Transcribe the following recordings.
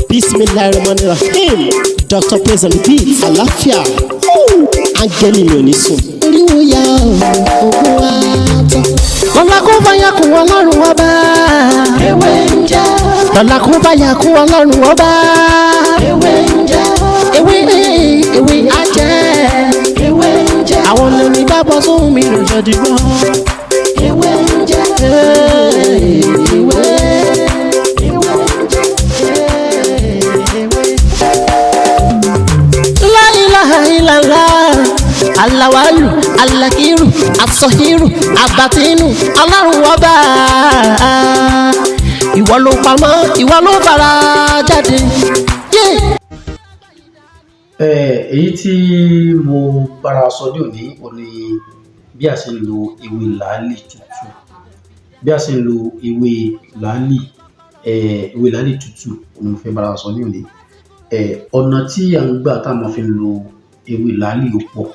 Bismillahirrahmanirrahim. Dr. Praise and Beat. Àlàáfíà. Áńgẹ́lì mi ò ní sùn. Oríwo ya ògùn wa tán. Lọ́la kó bá yà kún Ọlọ́run ọba. Ewé ń jẹ́. Lọ́la kó bá yà kún Ọlọ́run ọba. Ewé ń jẹ́. Ewé ajẹ́. Ewé ń jẹ́. Àwọn olórí bá bọ́ sóhun mi lòjọ́ dìgbọ́. Ewé ń jẹ́. Ewé. Alawalu, alakiru, asọhiru, abatinu, Ọlọ́run ọba. Ìwọ ló pamọ́, ìwọ ló fara jáde. Èyí tí mo bára sọ ní òní bí a ṣe ń lo ewé làálì tútù, bí a ṣe ń lo ewé làálì tútù òun fẹ́ bára sọ ní òní. Ọ̀nà tí a ń gbà tá a máa fi ń lo ewé làálì ó pọ̀.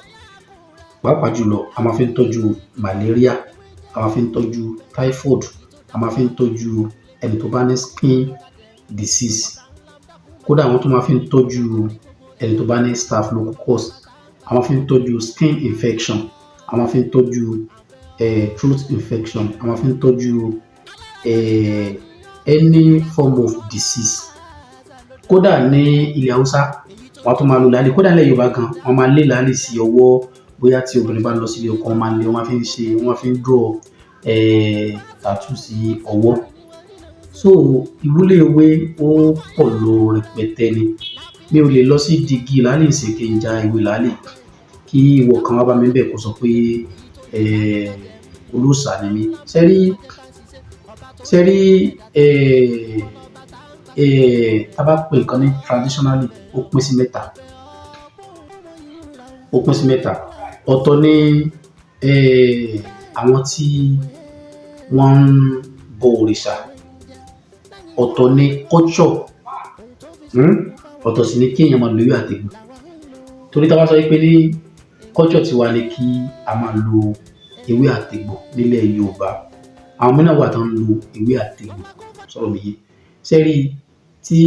Pàápàá jùlọ a máa fi ń tọ́jú malaria, a máa fi ń tọ́jú typhoid, a máa fi ń tọ́jú ẹni tó bá ní skin disease, kódà àwọn tó máa fi ń tọ́jú ẹni tó bá ní staphylococcus, a máa fi ń tọ́jú skin infection, a máa fi ń tọ́jú throat infection, a máa fi ń tọ́jú any form of disease. Kódà ní ilẹ̀ Haúsá wọ́n tún máa lo làálì, kódà ilẹ̀ Yorùbá gan wọ́n máa lé làálì sí ọwọ́. Bóyá tí obìnrin bá lọ sílé ọkọ wọ́n máa lé, wọ́n fi ń draw tattoo sí ọwọ́. So ìwúlò ewé ó pọ̀ lọ rẹpẹtẹ ni. Mi ò lè lọ sí digi làálì ṣe kí n ja ewé làálì kí ìwọ kan wá bá mi bẹ̀ kó sọ pé olóòṣà ni mí. Sẹ́rí tá bá pè nǹkan ní traditionally ó pín sí mẹ́ta. Ọ̀tọ̀ ni àwọn tí wọ́n ń bọ òrìṣà, ọ̀tọ̀ ni culture, ọ̀tọ̀ sì ni kí èèyàn máa lo ewé àtegbò. Torí tá bá sọ pé ní culture tiwa ni kí a máa lo ewé àtegbò nílẹ̀ Yorùbá, àwọn mìíràn wà tó ń lo ewé àtegbò, sọ̀rọ̀ mi yé. Sẹ́rí tí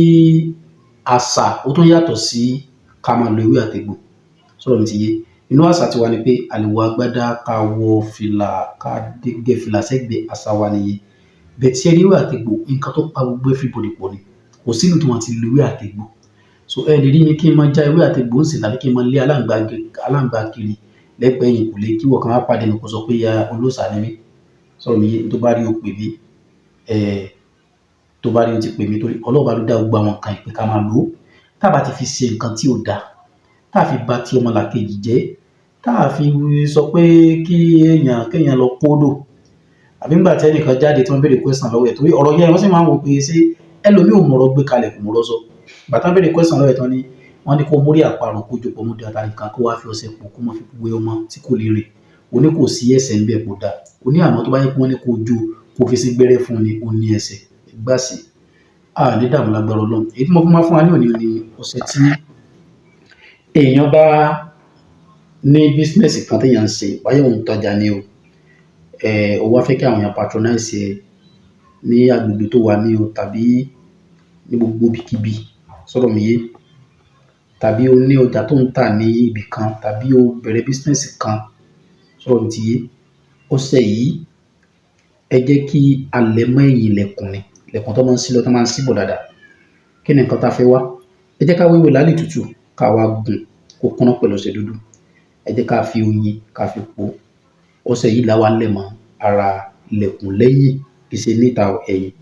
àṣà ó tún yàtọ̀ sí ká máa lo ewé àtegbò, sọ̀rọ̀ mi ti yé. Inú àṣà tiwa ni pé a lè wọ agbádá, ká wọ fìlà, ká gẹ fìlà sẹ́gbẹ̀ẹ́, àṣà wa nìyẹn. Bẹ́ẹ̀ tí ewé àtegbò nǹkan tó pa gbogbo everybody pọ̀ ni. Kò sí ìlú tí wọ́n ti lo ewé àtegbò. So ẹ lè rí mi kí n máa já ewé àtegbò ń sìn tàbí kí n máa lé aláǹgbá kiri lẹ́gbẹ̀ẹ́ yìí kò lè kí wọ́n kan wá pàdé mi kó sọ pé ya olóòṣà ni mí. Sọ̀rọ̀ mi yé. Tó bá rí o pè mí, tó bá rí o ti pè mí, torí Ọlọ́run bá ló dá gbogbo àwọn nǹkan ìpè ká máa lò ó. Tá bá ti fi ṣe nǹkan tí ò dáa, tá fi bà ti ọmọlàkejì jẹ́, tá fi sọ pé kí èèyàn lọ kódò, àbí nígbà tí ẹnìkan jáde tí wọ́n béèrè question lọ́wọ́ ẹ̀, torí ọ̀rọ̀ yẹn wọ́n sì máa ń wò pé ṣé ẹlòmíì ò mọ̀rọ̀ gbé kalẹ̀ kò mọ̀rọ̀ sọ. Bàtà béèrè question lọ́wọ́ ẹ̀ tán ni wọ́n ní kó mórí àparò kó jọ pọ̀ mọ́ dáadáa nǹkan kó wá fi ọṣẹ pò kó mọ́ fi wé ọmọ tí kò lè rìn. O ní kò sí ẹsẹ̀ ń bẹ̀ kó dáa. O ní àmọ́ tó bá yẹ kí wọ́n ní kó jó kó fi sí gbẹ́rẹ́ fún ni o ní ẹsẹ̀ gbà sí. Ní dààmú lágbára Ọlọ́run. Èyí tí mo fi máa fún wa ní òní ni ọ̀sẹ̀ tí èèyàn bá ní business kan tí èèyàn ń ṣe, báyọ̀ òun tajà ni o. Ó wá fẹ́ kí àwọn èèyàn patronize ẹ ní agbègbè tó wà ní o, tàbí ní gbogbo ibikíbi, sọ̀rọ̀ mi yé. Tàbí o ní ọjà tó ń tà ní ibì kan, tàbí o bẹ̀rẹ̀ business kan, sọ̀rọ̀ mi ti yé. Ọ̀sẹ̀ yìí ẹ jẹ́ kí a lẹ̀ mọ́ ẹ̀yìn ilẹ̀kùn ni, ilẹ̀kùn tó máa ń ṣí lọ tó máa ń ṣí bọ̀ dáadáa. Kí ni nǹkan tá fẹ́ wá? Ẹ jẹ́ ká wá ewé làálì tútù ká wá gùn kó kúnná pẹ̀lú ọṣẹ dúdú. Ẹ jẹ́ ká fi oyin ká fi pò. Ọṣẹ yìí la wá lẹ̀ mọ́ ara ilẹ̀kùn lẹ́yìn, kì í ṣe níta ẹ̀yìn.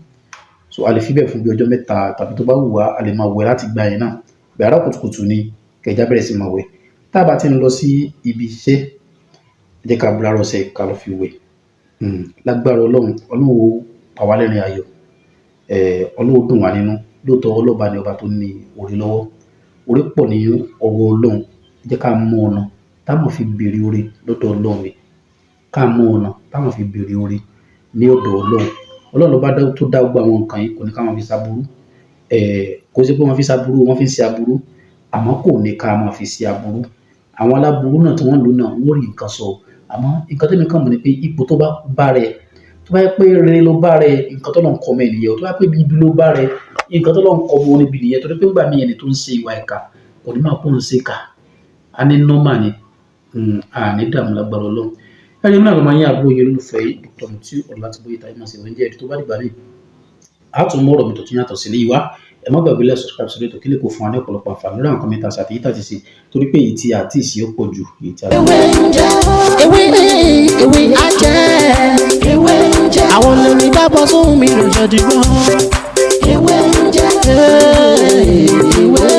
So a lè fi bẹ́ẹ̀ fún bí ọjọ́ 3 tàbí tó bá wù wá a lè máa wẹ̀ láti gba yẹn náà. Bẹ̀rẹ̀ kùtùkùtù ni kẹjá bẹ̀rẹ̀ sí máa wẹ̀. Tá bá ti ń lọ sí ibi iṣẹ́, ẹ jẹ́ ká búra ọṣẹ ká lọ fi wẹ̀. Lágbára Ọlọ́run ó pa wá lẹ́rìn ayọ̀. Ọlọ́run dùn wá nínú. Lóòótọ́ Ọlọ́ba ni ọba tó ní orí lọ́wọ́. Orí pọ̀ ní ọwọ́ Ọlọ́run. Ẹ jẹ́ ká mọ ọ̀nà táwọn fi béèrè orí lọ́dọ̀ Ọlọ́run mi. Ká mọ ọ̀nà táwọn fi béèrè orí ní ọ̀dọ̀ Ọlọ́run. Ọlọ́run ló bá tó dá gbogbo àwọn nǹkan yìí, kò ní ká máa fi ṣàbúrú. Kò sí pé wọ́n fi ṣàbúrú, wọ́n fi ń ṣe àbúrú, àmọ́ kò ní ká máa fi ṣe àbúrú. Àwọn aláburú náà tí wọ́n lò náà wọ́n rí nǹkan sọ. Àmọ́ nǹkan tí mi kàn mọ̀ ni pé ipò tó bá rẹ̀ tó bá yẹ pé rere ló bá rẹ nǹkan tó lọ ń kọ́ ọmọ ènìyàn tó bá yẹ pé ibi ló bá rẹ nǹkan tó lọ ń kọ́ ọmọ níbi nìyẹn torí pé nígbà míì ẹni tó ń ṣe ìwà ìkà kò ní máa kó ń ṣe kà á ní nọ́mà ni àní dààmú lágbára Ọlọ́run ẹni náà ló máa yín àbúrò yẹn lólùfẹ́ Dr. Mutiu Ọlátìbóyè táyé máa ṣe wọ́n jẹ́ ẹ̀rí tó bá dìgbà ní àtúnmọ̀ ọ̀rọ̀ mi tó tún yàtọ̀ sílé yìí wá ẹ má gbàgbé lẹ́ẹ̀ subscribe sórí ètò kílẹ̀ kò fún wa ní ọ̀pọ̀lọpọ̀ àǹfààní lórí àwọn kọ́mẹ́ntà àti èyí tàti sí torí pé èyí tí àti ìsì ó pọ̀ ju èyí tí a lè. ewé ajẹ́ àwọn lèmi dábọ̀ sóhun mi lọ́jọ́ dìgbọ́. ewé ń jẹ́ ewé.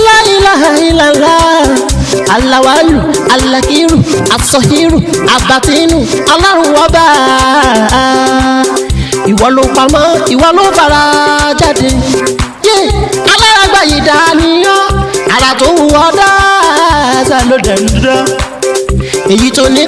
La ilaha illallah alawalu alakiru asọhiru abatinu Ọlọ́run ọba ìwọ ló pamọ́ ìwọ ló fara jáde alárágbá yìí dániyàn ara tó wù ọ́ dáadáa ló dẹ̀ ń dán èyí tó ní.